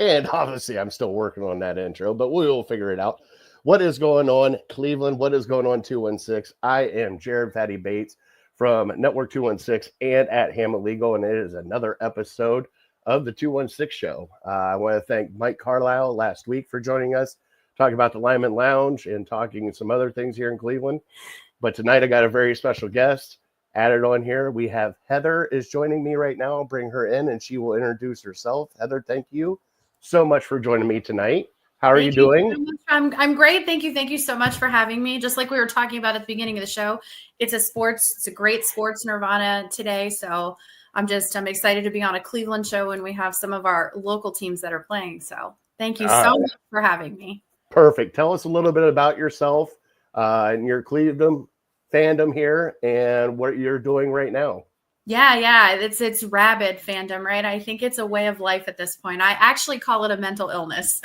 And obviously, I'm still working on that intro, but we will figure it out. What is going on, Cleveland? What is going on, 216? I am Jared Fatty Bates from Network 216 and at Hammond Legal, and it is another episode of the 216 show. I want to thank Mike Carlisle last week for joining us, talking about the Lyman Lounge and talking some other things here in Cleveland. But tonight I got a very special guest added on here. We have Heather is joining me right now. I'll bring her in and she will introduce herself. Heather, thank you so much for joining me tonight. How are you doing? So I'm great. Thank you. Thank you so much for having me. Just like we were talking about at the beginning of the show, it's a great sports nirvana today. So I'm excited to be on a Cleveland show when we have some of our local teams that are playing. So thank you so much for having me. Perfect. Tell us a little bit about yourself and your Cleveland fandom here and what you're doing right now. Yeah. It's rabid fandom, right? I think it's a way of life at this point. I actually call it a mental illness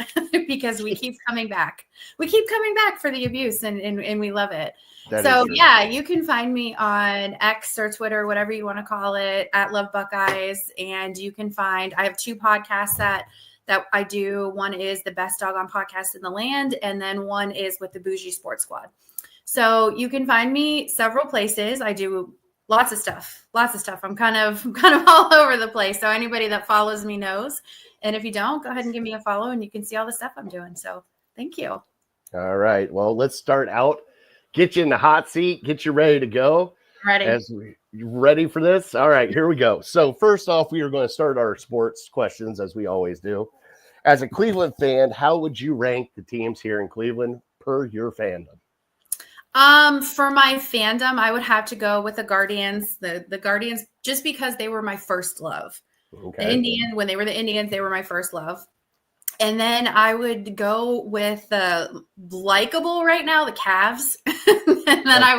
because we keep coming back. We keep coming back for the abuse and we love it. You can find me on X or Twitter, whatever you want to call it, at Love Buckeyes. And I have two podcasts that I do. One is the Best Doggone Podcast in the Land, and then one is with the Bougie Sports Squad. So you can find me several places. I do lots of stuff. I'm kind of all over the place. So anybody that follows me knows. And if you don't, go ahead and give me a follow and you can see all the stuff I'm doing. So thank you. All right. Well, let's start out. Get you in the hot seat. Get you ready to go. Ready. You ready for this? All right, here we go. So first off, we are going to start our sports questions as we always do. As a Cleveland fan, how would you rank the teams here in Cleveland per your fandom? For my fandom, I would have to go with the Guardians. The Guardians, just because they were my first love. Okay. When they were the Indians, they were my first love. And then I would go with the likable right now, the Cavs. and then I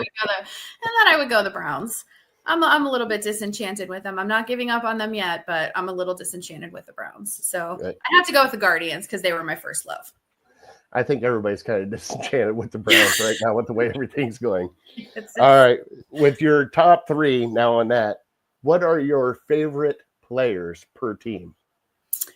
would go the Browns. I'm a little bit disenchanted with them. I'm not giving up on them yet, but I'm a little disenchanted with the Browns. So I have to go with the Guardians because they were my first love. I think everybody's kind of disenchanted with the Browns right now with the way everything's going. All right. With your top three now on that, what are your favorite players per team?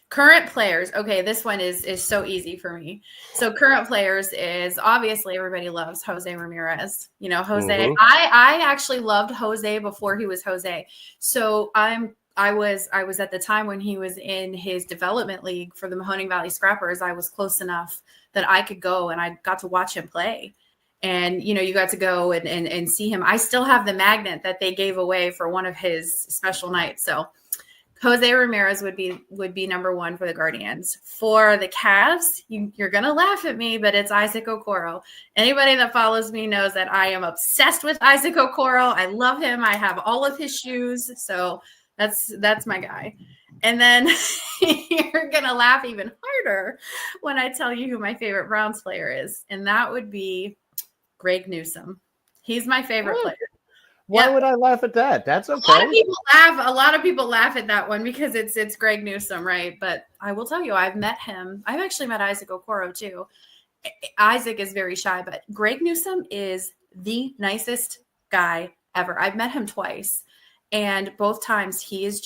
Current players. Okay, this one is so easy for me. So current players is obviously everybody loves Jose Ramirez. You know, Jose. Mm-hmm. I actually loved Jose before he was Jose. So I was at the time when he was in his development league for the Mahoning Valley Scrappers. I was close enough that I could go and I got to watch him play. And, you know, you got to go and see him. I still have the magnet that they gave away for one of his special nights. So Jose Ramirez would be number one for the Guardians. For the Cavs, you're going to laugh at me, but it's Isaac Okoro. Anybody that follows me knows that I am obsessed with Isaac Okoro. I love him. I have all of his shoes. So that's my guy. And then you're going to laugh even harder when I tell you who my favorite Browns player is. And that would be Greg Newsome. He's my favorite player. Why would I laugh at that? That's okay. A lot of people laugh at that one because it's Greg Newsome, right? But I will tell you, I've met him. I've actually met Isaac Okoro too. Isaac is very shy, but Greg Newsome is the nicest guy ever. I've met him twice. And both times he's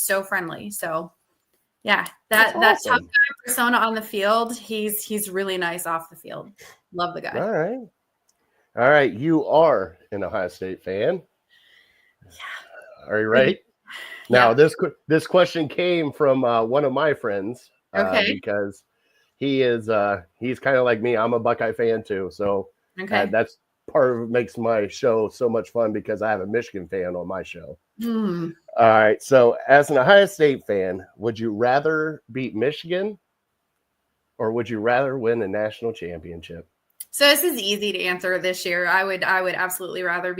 so friendly. So yeah, that tough guy persona on the field, he's really nice off the field. Love the guy. All right. You are an Ohio State fan. Yeah. Are you ready? Now this question came from one of my friends because he's kind of like me. I'm a Buckeye fan too. So that's part of what makes my show so much fun because I have a Michigan fan on my show. All right. So as an Ohio State fan, would you rather beat Michigan or would you rather win a national championship? So this is easy to answer this year. I would absolutely rather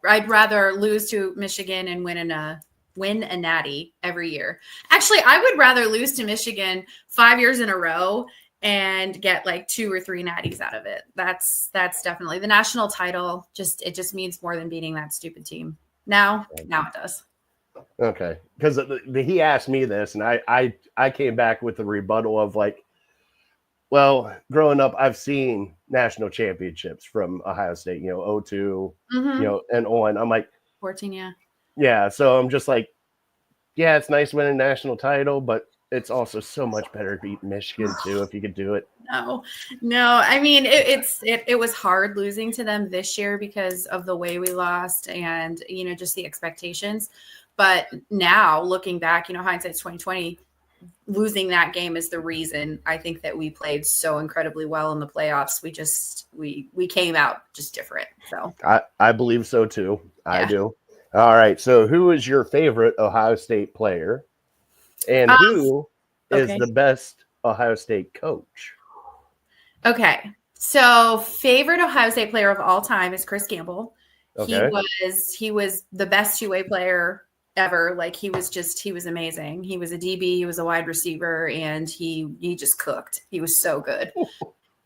I'd rather lose to Michigan and win a natty every year. Actually, I would rather lose to Michigan 5 years in a row and get like 2 or 3 natties out of it. That's definitely the national title. It just means more than beating that stupid team. Now it does. Okay. Because he asked me this and I came back with the rebuttal of like, well, growing up, I've seen national championships from Ohio State, 02, and on. I'm like 14, yeah. Yeah, so I'm just like, yeah, it's nice winning a national title, but it's also so much better to beat Michigan too if you could do it. No. I mean, it was hard losing to them this year because of the way we lost and, just the expectations. But now looking back, hindsight's 2020, losing that game is the reason I think that we played so incredibly well in the playoffs. We came out just different. So I believe so too. I do. All right. So who is your favorite Ohio State player? And who is the best Ohio State coach? Okay. So favorite Ohio State player of all time is Chris Gamble. Okay. He was the best two-way player ever. Like he was amazing. He was a DB, he was a wide receiver, and he just cooked. He was so good.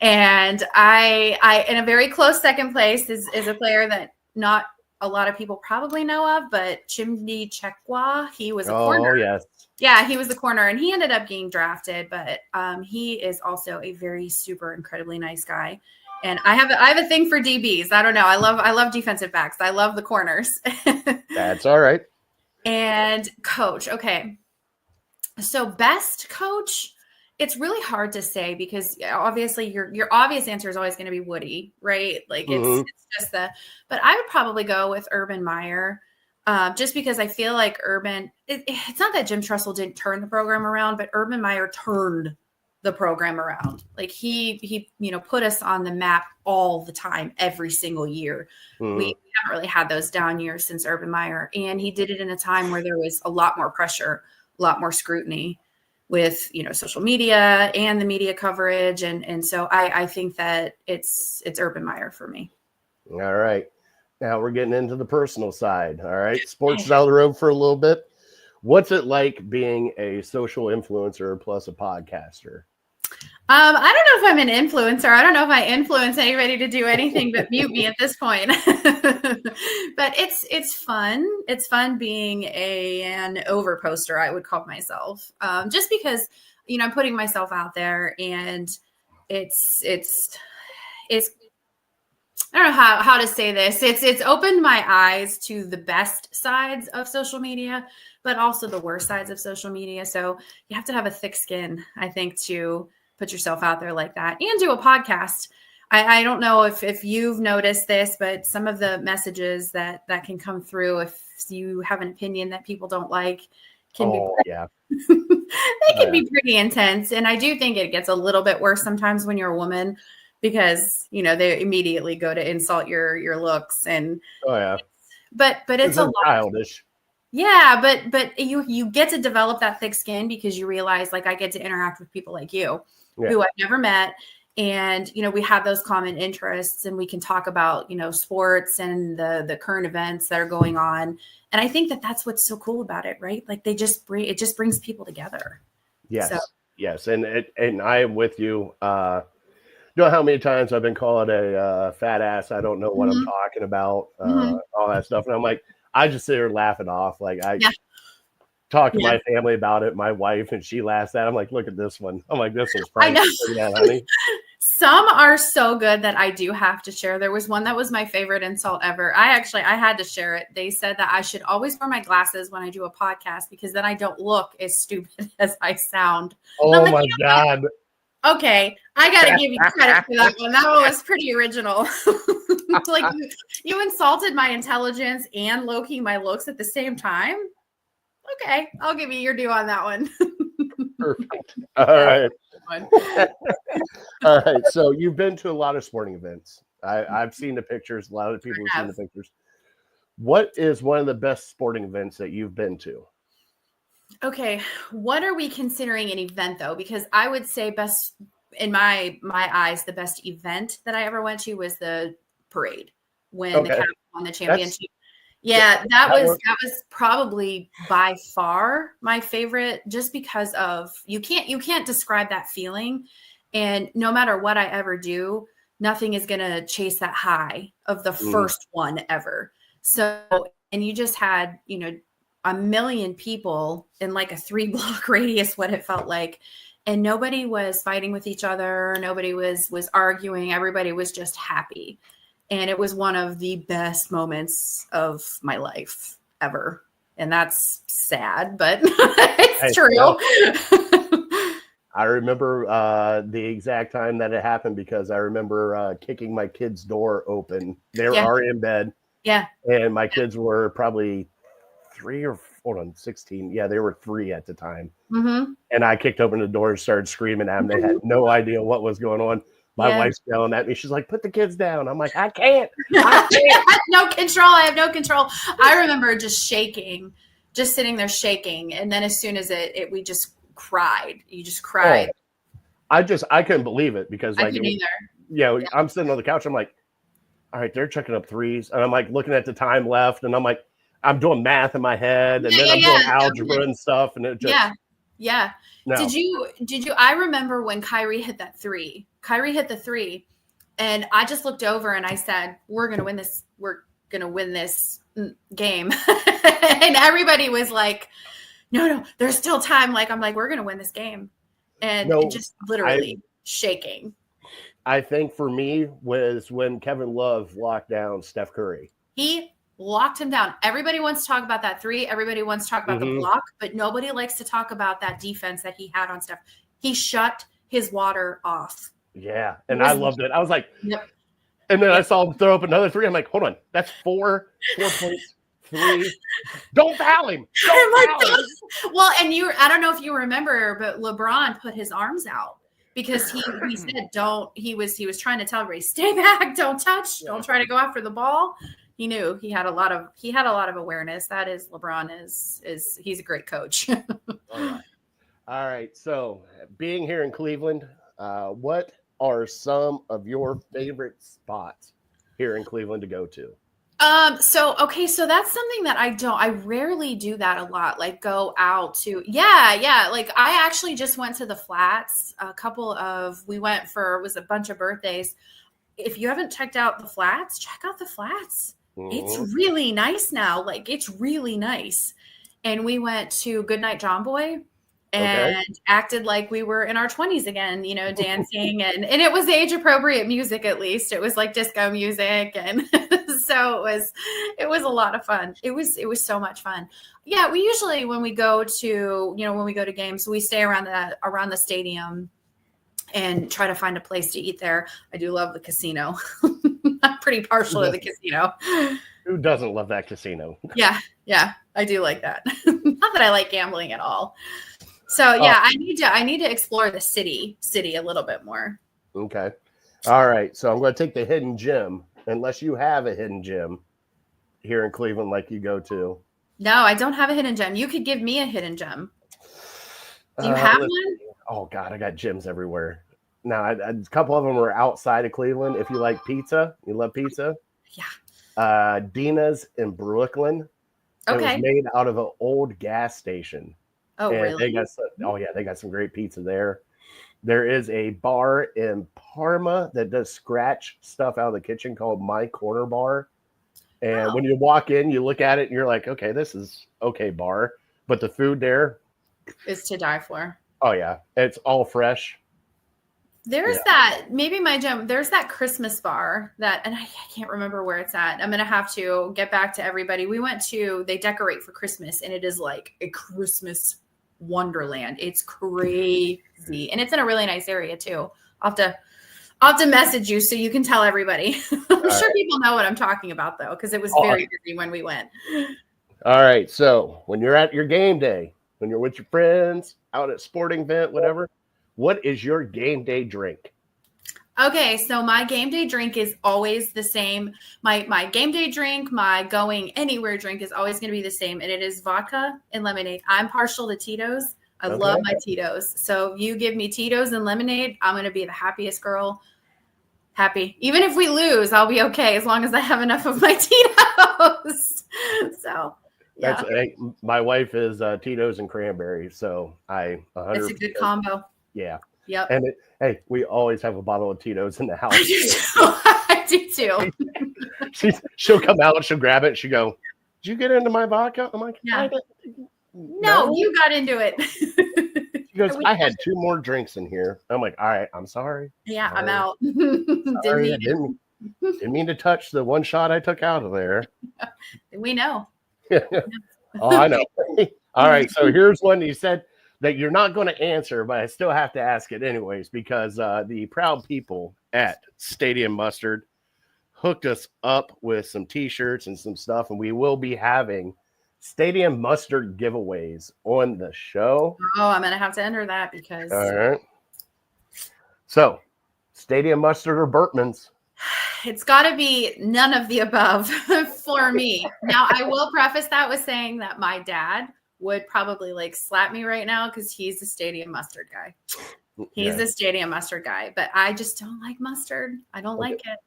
And I in a very close second place is a player that not a lot of people probably know of, but Chimdi Chekwa. He was a corner. Oh, yes. Yeah, he was the corner, and he ended up getting drafted, but he is also a very super incredibly nice guy. And I have a thing for DBs. I don't know. I love defensive backs. I love the corners. That's all right. And coach. Okay. So best coach, it's really hard to say because obviously your obvious answer is always going to be Woody, right? Like it's just but I would probably go with Urban Meyer. Just because I feel like it's not that Jim Tressel didn't turn the program around, but Urban Meyer turned the program around. Like he put us on the map all the time, every single year. We haven't really had those down years since Urban Meyer, and he did it in a time where there was a lot more pressure, a lot more scrutiny with social media and the media coverage, and so I think that it's Urban Meyer for me. All right. Now we're getting into the personal side. All right. Sports is out of the road for a little bit. What's it like being a social influencer plus a podcaster? I don't know if I'm an influencer. I don't know if I influence anybody to do anything but mute me at this point. But it's fun. It's fun being an overposter, I would call myself. Just because, I'm putting myself out there, and it's I don't know how to say this. It's opened my eyes to the best sides of social media, but also the worst sides of social media. So you have to have a thick skin, I think, to put yourself out there like that and do a podcast. I don't know if you've noticed this, but some of the messages that can come through if you have an opinion that people don't like can be be pretty intense. And I do think it gets a little bit worse sometimes when you're a woman, because they immediately go to insult your looks and but it's a lot childish. Yeah, but you get to develop that thick skin because you realize, like, I get to interact with people like you who I've never met, and we have those common interests, and we can talk about sports and the current events that are going on. And I think that that's what's so cool about it, right? Like it just brings people together. Yes, yes, and I am with you. You know how many times I've been called a fat ass? I don't know what I'm talking about, all that stuff. And I'm like, I just sit here laughing off. Like I talk to my family about it, my wife, and she laughs at it. I'm like, look at this one. I'm like, this is funny. Yeah, honey. Some are so good that I do have to share. There was one that was my favorite insult ever. I had to share it. They said that I should always wear my glasses when I do a podcast because then I don't look as stupid as I sound. Oh my God. Okay, I gotta give you credit for that one. That one was pretty original. Like you insulted my intelligence and low-key my looks at the same time. Okay, I'll give you your due on that one. Perfect. All right. All right. So you've been to a lot of sporting events. I've seen the pictures. A lot of people have seen the pictures. What is one of the best sporting events that you've been to? Okay, what are we considering an event though? Because I would say best in my eyes, the best event that I ever went to was the parade when the Cavs won the championship. That was probably by far my favorite, just because of you can't describe that feeling, and no matter what I ever do, nothing is gonna chase that high of the first one ever. So, and you just had a million people in like a 3-block radius, what it felt like. And nobody was fighting with each other. Nobody was arguing. Everybody was just happy. And it was one of the best moments of my life ever. And that's sad, but it's true. I remember the exact time that it happened because I remember kicking my kids' door open. They were Yeah. already in bed, Yeah. and my kids were probably 16. Yeah, they were 3 at the time. Mm-hmm. And I kicked open the door and started screaming at them. They had no idea what was going on. My Yeah. wife's yelling at me. She's like, "Put the kids down." I'm like, "I can't. I have no control. I have no control. I remember just shaking, just sitting there shaking. And then as soon as we just cried. You just cried. Oh, I couldn't believe it because I couldn't either. Yeah, I'm sitting on the couch. I'm like, all right, they're checking up threes. And I'm like looking at the time left. And I'm like, I'm doing math in my head. And then I'm doing algebra and stuff. And it just. Yeah. No. Did you, I remember when Kyrie hit that three. Kyrie hit the three. And I just looked over and I said, we're going to win this. We're going to win this game. And everybody was like, no, there's still time. Like, I'm like, we're going to win this game. And just literally shaking. I think for me was when Kevin Love locked down Steph Curry. He locked him down. Everybody wants to talk about that three. Everybody wants to talk about the block, but nobody likes to talk about that defense that he had on Steph. He shut his water off. Yeah, and I loved it. I was like, yep. And then I saw him throw up another three. I'm like, hold on, that's 4 points. 3. Don't foul him. Don't foul him. Well, and I don't know if you remember, but LeBron put his arms out because he said don't. He was trying to tell everybody, stay back, don't touch, don't try to go after the ball. He knew he had a lot of awareness. That is LeBron is he's a great coach. All right. So being here in Cleveland, what are some of your favorite spots here in Cleveland to go to? So that's something that I rarely do that a lot, like go out to, like I actually just went to the Flats, we went for, it was a bunch of birthdays. If you haven't checked out the Flats, check out the Flats. Mm-hmm. It's really nice now. Like it's really nice. And we went to Goodnight John Boy and acted like we were in our 20s again, dancing and it was age appropriate music. At least it was like disco music. And so it was a lot of fun. It was so much fun. Yeah. We usually, when we go to games, we stay around the stadium and try to find a place to eat there. I do love the casino. I'm pretty partial to the casino. Who doesn't love that casino? Yeah. I do like that. Not that I like gambling at all. So yeah, I need to explore the city a little bit more. Okay. All right. So I'm going to take the hidden gem, unless you have a hidden gem here in Cleveland like you go to. No, I don't have a hidden gem. You could give me a hidden gem. Do you have one? Oh God, I got gems everywhere. Now, a couple of them are outside of Cleveland. If you like pizza, you love pizza. Yeah. Dina's in Brooklyn. Okay. It was made out of an old gas station. Oh, and really? They got some great pizza there. There is a bar in Parma that does scratch stuff out of the kitchen called My Corner Bar. And when you walk in, you look at it and you're like, okay, this is okay bar. But the food there is to die for. Oh, yeah. It's all fresh. There's that, maybe my gem, there's that Christmas bar and I can't remember where it's at. I'm going to have to get back to everybody. They decorate for Christmas and it is like a Christmas wonderland. It's crazy. And it's in a really nice area too. I'll have to message you so you can tell everybody. I'm sure people know what I'm talking about though, because it was very busy when we went. All right. So when you're at your game day, when you're with your friends, out at sporting event, whatever, what is your game day drink? Okay, so my game day drink is always the same. My game day drink, my going anywhere drink is always going to be the same, and it is vodka and lemonade. I'm partial to Tito's. I love my Tito's. So if you give me Tito's and lemonade, I'm going to be the happiest girl. Happy. Even if we lose, I'll be okay as long as I have enough of my Tito's. So yeah. My wife is Tito's and cranberry, so I 100%. It's a good combo. Yeah. Yep. And we always have a bottle of Tito's in the house. I do too. She'll come out, she'll grab it, she'll go, "Did you get into my vodka?" I'm like, yeah. No, you got into it. She goes, "I had 2 more drinks in here." I'm like, "All right, I'm sorry." Yeah, sorry. I'm out. Sorry, didn't mean to touch the one shot I took out of there. We know. Oh, I know. All right, so here's one you said. that you're not going to answer, but I still have to ask it anyways, because the proud people at Stadium Mustard hooked us up with some t-shirts and some stuff, and we will be having Stadium Mustard giveaways on the show. Oh, I'm going to have to enter that because... All right. So, Stadium Mustard or Bertman's? It's got to be none of the above for me. Now, I will preface that with saying that my dad would probably like slap me right now because he's a Stadium Mustard guy. He's a Stadium Mustard guy, but I just don't like mustard. I don't like it.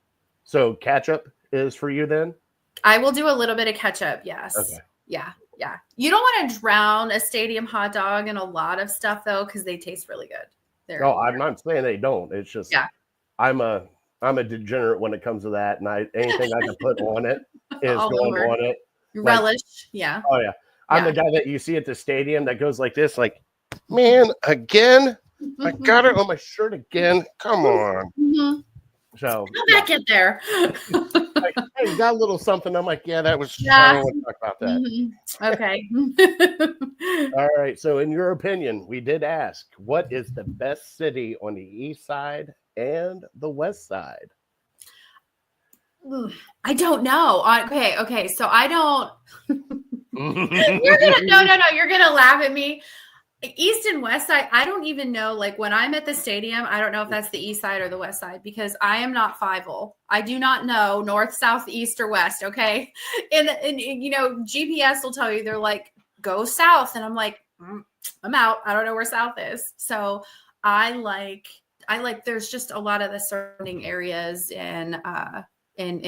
So ketchup is for you then? I will do a little bit of ketchup, yes. Okay. Yeah. You don't want to drown a Stadium hot dog in a lot of stuff though, because they taste really good. I'm not saying they don't. It's just I'm a degenerate when it comes to that, and anything I can put on it is going on it. Relish, yeah. Oh yeah. I'm the guy that you see at the stadium that goes like this, like, man, again? I got it on my shirt again. Come on. Mm-hmm. So how back in there? like, hey, got a little something. I'm like, yeah, that was. I don't want to talk about that. Okay. All right. So, in your opinion, we did ask, what is the best city on the east side and the west side? I don't know. Okay. So I don't. You're gonna laugh at me. East and west side, I don't even know. Like when I'm at the stadium, I don't know if that's the east side or the west side because I am not Fievel. I do not know north, south, east, or west. Okay, and you know GPS will tell you they're like go south, and I'm like I'm out. I don't know where south is. So I like. There's just a lot of the surrounding areas in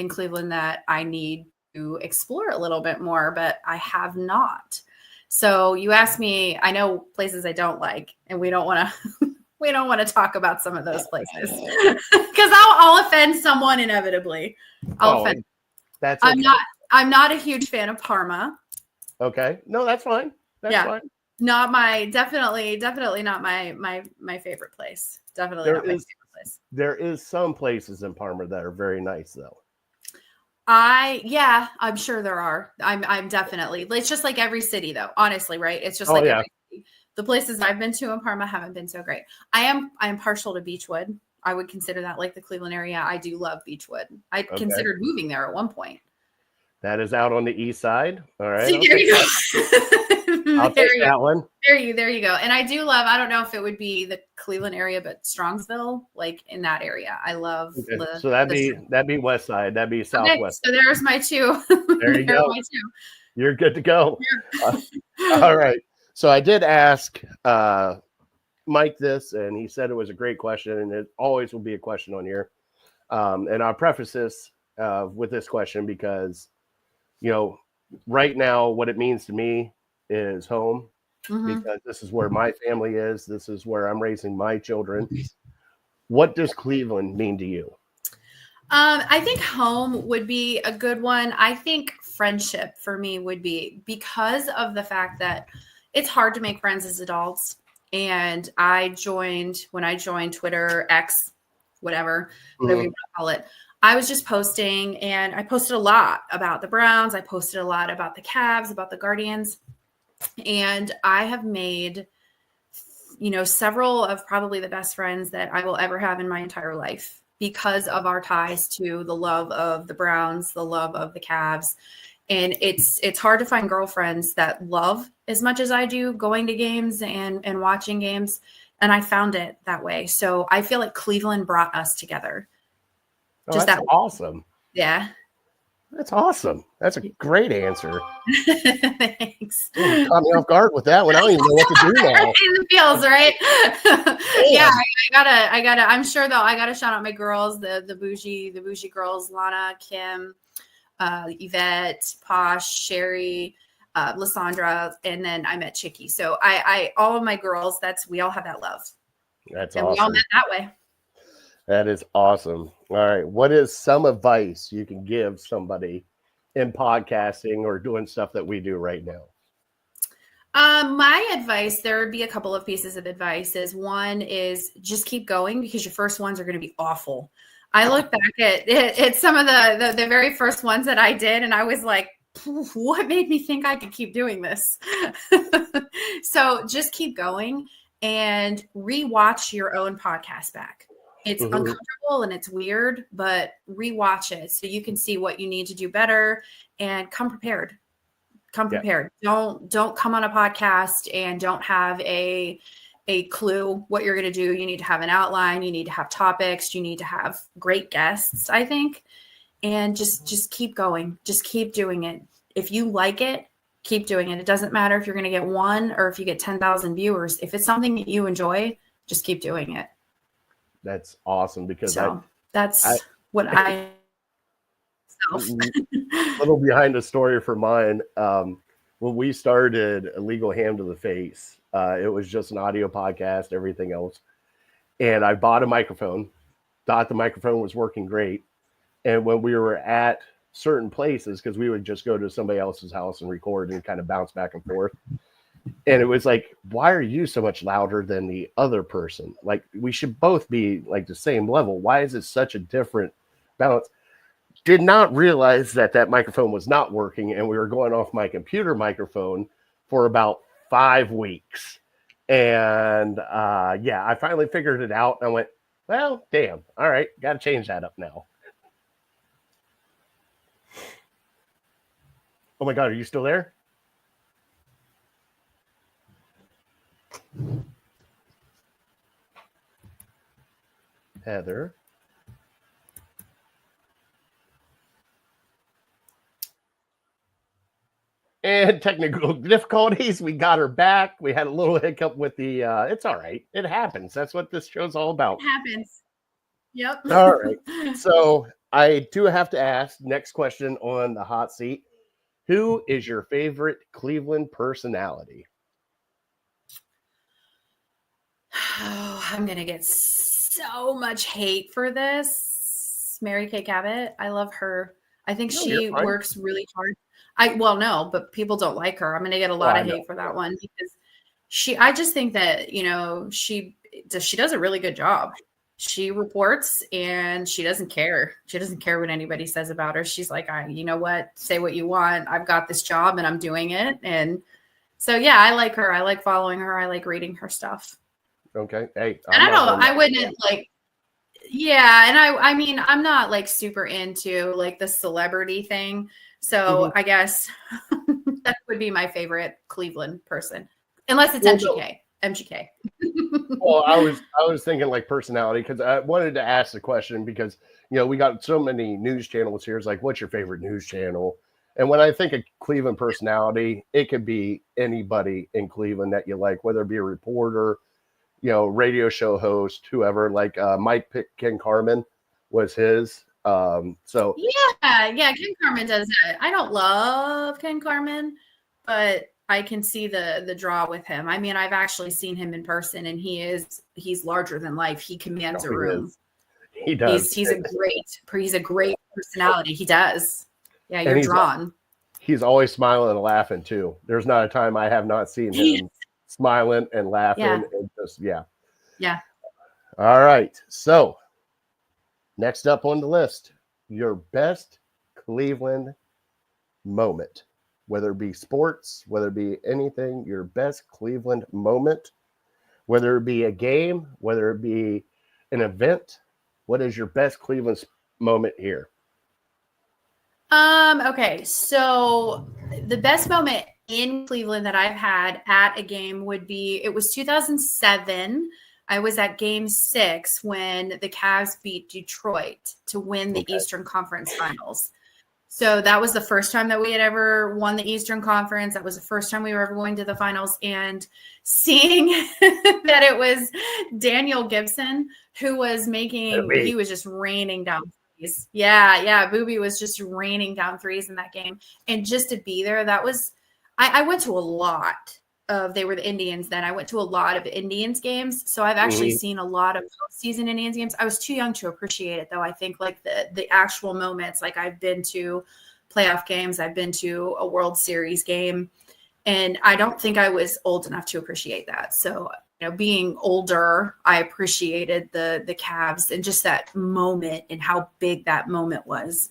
Cleveland that I need to explore a little bit more, but I have not. So you asked me, I know places I don't like, and we don't want to talk about some of those places because I'll offend someone inevitably. Offend. That's okay. I'm not a huge fan of Parma. Okay, no, that's fine. That's fine. Not my definitely not my favorite place. Definitely not my favorite place. There is some places in Parma that are very nice though. I'm sure there are. I'm definitely. It's just like every city though, honestly, right? It's just every city. The places I've been to in Parma haven't been so great. I am partial to Beechwood. I would consider that like the Cleveland area. I do love Beechwood. I considered moving there at one point. That is out on the east side. All right. See, there you go. I'll take that one. There you go. And I do love, I don't know if it would be the Cleveland area, but Strongsville, like in that area. I love so that'd be west side. That'd be southwest. So there's my two. There you go. You're good to go. All right. So I did ask Mike this, and he said it was a great question, and it always will be a question on here. And I'll preface this with this question because, you know, right now what it means to me is home, because this is where my family is. This is where I'm raising my children. What does Cleveland mean to you? I think home would be a good one. I think friendship for me would be because of the fact that it's hard to make friends as adults. And when I joined Twitter, X, whatever you want to call it, I was just posting, and I posted a lot about the Browns. I posted a lot about the Cavs, about the Guardians. And I have made, several of probably the best friends that I will ever have in my entire life because of our ties to the love of the Browns, the love of the Cavs. And it's hard to find girlfriends that love as much as I do going to games and watching games. And I found it that way. So I feel like Cleveland brought us together. That's awesome. Yeah. That's awesome. That's a great answer. Thanks. You caught me off guard with that one. I don't even know what to do now. In the feels, right? Yeah, I gotta. I'm sure though. I gotta shout out my girls, the bougie girls, Lana, Kim, Yvette, Posh, Sherry, Lysandra, and then I met Chicky. So I all of my girls. We all have that love. That's and awesome. We all met that way. That is awesome. All right. What is some advice you can give somebody in podcasting or doing stuff that we do right now? My advice, there would be a couple of pieces of advice. One is just keep going because your first ones are going to be awful. I look back at some of the very first ones that I did, and I was like, what made me think I could keep doing this? So just keep going and rewatch your own podcast back. It's uncomfortable and it's weird, but rewatch it so you can see what you need to do better and come prepared. Come prepared. Don't come on a podcast and don't have a clue what you're going to do. You need to have an outline. You need to have topics. You need to have great guests, I think. And just keep going. Just keep doing it. If you like it, keep doing it. It doesn't matter if you're going to get 1 or if you get 10,000 viewers. If it's something that you enjoy, just keep doing it. That's awesome because that's what I a little behind the story for mine. When we started Illegal Ham to the Face, it was just an audio podcast, everything else. And I bought a microphone, thought the microphone was working great. And when we were at certain places, because we would just go to somebody else's house and record and kind of bounce back and forth. And it was like, why are you so much louder than the other person? Like, we should both be like the same level. Why is it such a different balance? Did not realize that microphone was not working, and we were going off my computer microphone for about 5 weeks. And I finally figured it out. And I went, well, damn. All right, got to change that up now. Oh my God, are you still there? Heather. And technical difficulties. We got her back. We had a little hiccup with the it's all right. It happens. That's what this show's all about. It happens. Yep. All right. So I do have to ask, next question on the hot seat. Who is your favorite Cleveland personality? Oh, I'm going to get so much hate for this. Mary Kay Cabot. I love her. I think she works really hard. No, but people don't like her. I'm going to get a lot of hate for that one because I just think that, she does a really good job. She reports and she doesn't care. She doesn't care what anybody says about her. She's like, you know what, say what you want. I've got this job and I'm doing it. And so, yeah, I like her. I like following her. I like reading her stuff. Okay. Hey, and I wouldn't like, yeah. And I mean, I'm not like super into like the celebrity thing. So I guess that would be my favorite Cleveland person, unless it's MGK. MGK. Well, I was thinking like personality because I wanted to ask the question because we got so many news channels here. It's like, what's your favorite news channel? And when I think of Cleveland personality, it could be anybody in Cleveland that you like, whether it be a reporter, radio show host, whoever. Like Mike picked Ken Carman was his. So yeah, Ken Carman does that. I don't love Ken Carman, but I can see the draw with him. I mean, I've actually seen him in person, and he's larger than life. He commands a room. He does. He's a great personality. He does. Yeah, you're drawn. He's always smiling and laughing too. There's not a time I have not seen him smiling and laughing and just Yeah. All right. So next up on the list, your best Cleveland moment. Whether it be sports, whether it be anything, your best Cleveland moment, whether it be a game, whether it be an event, what is your best Cleveland moment here? Okay, so the best moment in Cleveland that I've had at a game would be, it was 2007. I was at Game 6 when the Cavs beat Detroit to win the Eastern Conference Finals. So that was the first time that we had ever won the Eastern Conference. That was the first time we were ever going to the finals. And seeing that it was Daniel Gibson who was he was just raining down threes. Yeah. Boobie was just raining down threes in that game. And just to be there, that was, I went to a lot of, they were the Indians then. I went to a lot of Indians games. So I've actually seen a lot of postseason Indians games. I was too young to appreciate it though. I think like the actual moments, like I've been to playoff games, I've been to a World Series game, and I don't think I was old enough to appreciate that. So, being older, I appreciated the Cavs and just that moment and how big that moment was.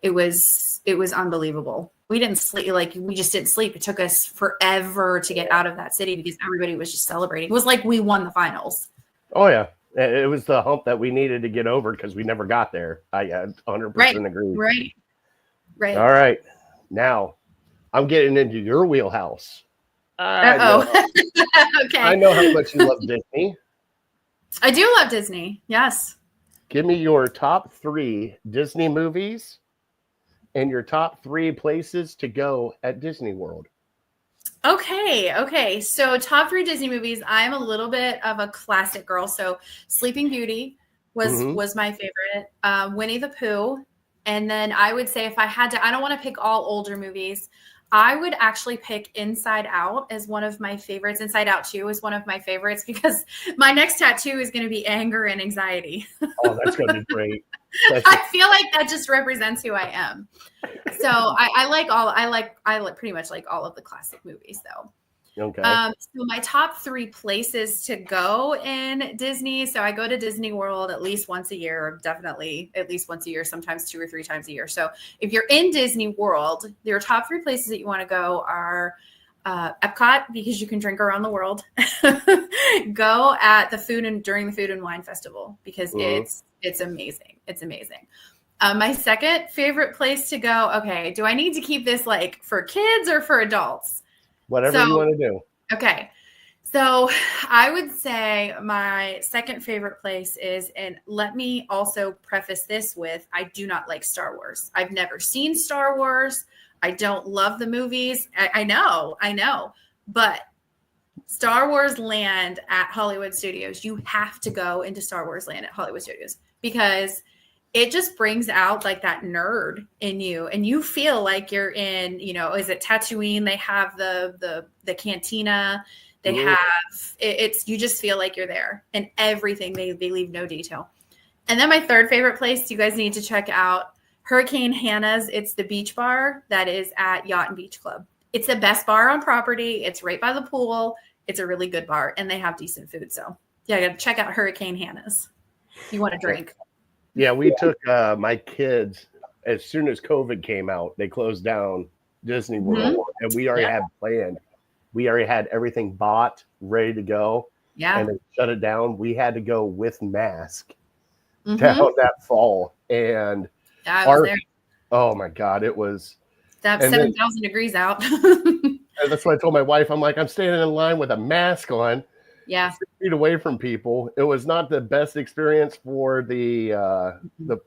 It was unbelievable. we didn't sleep. Like, we just didn't sleep. It took us forever to get out of that city because everybody was just celebrating. It was like we won the finals. Oh yeah, it was the hump that we needed to get over because we never got there. I 100% agree. Right. All right, now I'm getting into your wheelhouse. Okay. I know how much you love Disney. I do love Disney. Yes. Give me your top 3 Disney movies and your top 3 places to go at Disney World. Okay. So top 3 Disney movies. I'm a little bit of a classic girl. So Sleeping Beauty was my favorite. Winnie the Pooh. And then I would say if I had to, I don't want to pick all older movies. I would actually pick Inside Out as one of my favorites. Inside Out 2 is one of my favorites because my next tattoo is going to be anger and anxiety. Oh, that's going to be great. I feel like that just represents who I am. So I like pretty much like all of the classic movies though. Okay. So my top 3 places to go in Disney. So I go to Disney World at least once a year, definitely at least once a year, sometimes 2 or 3 times a year. So if you're in Disney World, your top 3 places that you want to go are Epcot, because you can drink around the world. Go at during the Food and Wine Festival because it's amazing. It's amazing. My second favorite place to go. Okay, do I need to keep this like for kids or for adults? Whatever you want to do. Okay. So I would say my second favorite place is, and let me also preface this with, I do not like Star Wars. I've never seen Star Wars. I don't love the movies. I know. But Star Wars Land at Hollywood Studios, you have to go into Star Wars Land at Hollywood Studios because it just brings out like that nerd in you, and you feel like you're in, is it Tatooine? They have the cantina. They have it's you just feel like you're there, and everything they leave no detail. And then my third favorite place you guys need to check out, Hurricane Hannah's. It's the beach bar that is at Yacht and Beach Club. It's the best bar on property. It's right by the pool. It's a really good bar, and they have decent food. So yeah, I got to check out Hurricane Hannah's if you want to drink. Yeah, we took my kids as soon as COVID came out. They closed down Disney World, and we already had planned. We already had everything bought, ready to go. Yeah, and they shut it down. We had to go with mask down that fall, and I was there. Oh my God, it was 7,000 degrees out. And that's what I told my wife. I'm like, I'm standing in line with a mask on. Yeah. 6 feet away from people. It was not the best experience for the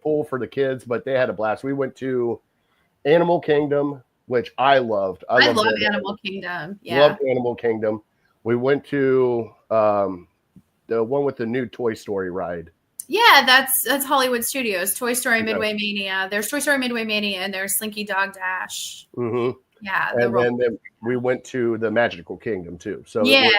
pool for the kids, but they had a blast. We went to Animal Kingdom, which I loved. I love Animal Kingdom. Yeah. Loved Animal Kingdom. We went to the one with the new Toy Story ride. Yeah, that's Hollywood Studios. Toy Story Midway Mania. There's Toy Story Midway Mania, and there's Slinky Dog Dash. Yeah. And then we went to the Magical Kingdom too. So yeah.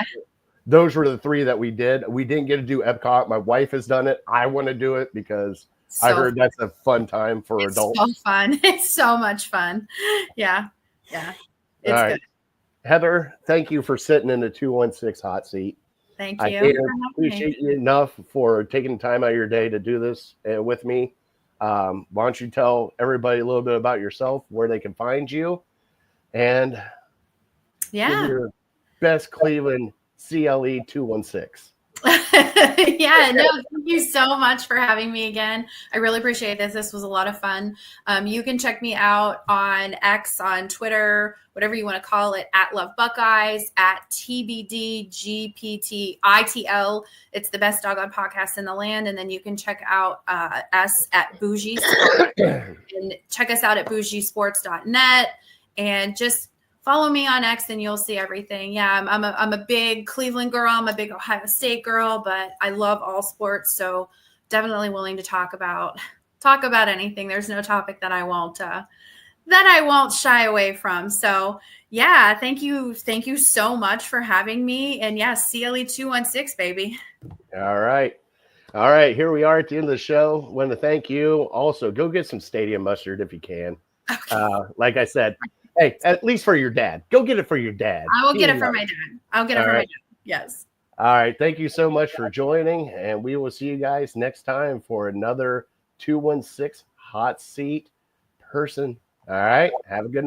Those were the 3 that we did. We didn't get to do Epcot. My wife has done it. I want to do it because I heard that's a fun time for adults. So fun. It's so much fun. Yeah. It's good. Heather, thank you for sitting in the 216 hot seat. Thank you. I can't appreciate you enough for taking time out of your day to do this with me. Why don't you tell everybody a little bit about yourself, where they can find you, and give your best Cleveland CLE 216. Yeah, no, thank you so much for having me again. I really appreciate this. This was a lot of fun. You can check me out on X, on Twitter, whatever you want to call it, at Love Buckeyes, at TBDGPTITL. It's the best doggone podcast in the land. And then you can check out us at Bougie Sports and check us out at bougiesports.net, and just follow me on X and you'll see everything. Yeah, I'm a big Cleveland girl. I'm a big Ohio State girl, but I love all sports. So definitely willing to talk about anything. There's no topic that I won't shy away from. So yeah, thank you so much for having me. And yes, CLE 216, baby. All right. Here we are at the end of the show. Want to thank you. Also, go get some Stadium Mustard if you can. Okay. Like I said. Hey, at least for your dad. Go get it for your dad. I will get it for my dad. I'll get it for my dad. Yes. All right. Thank you so much for joining. And we will see you guys next time for another 216 hot seat person. All right. Have a good night.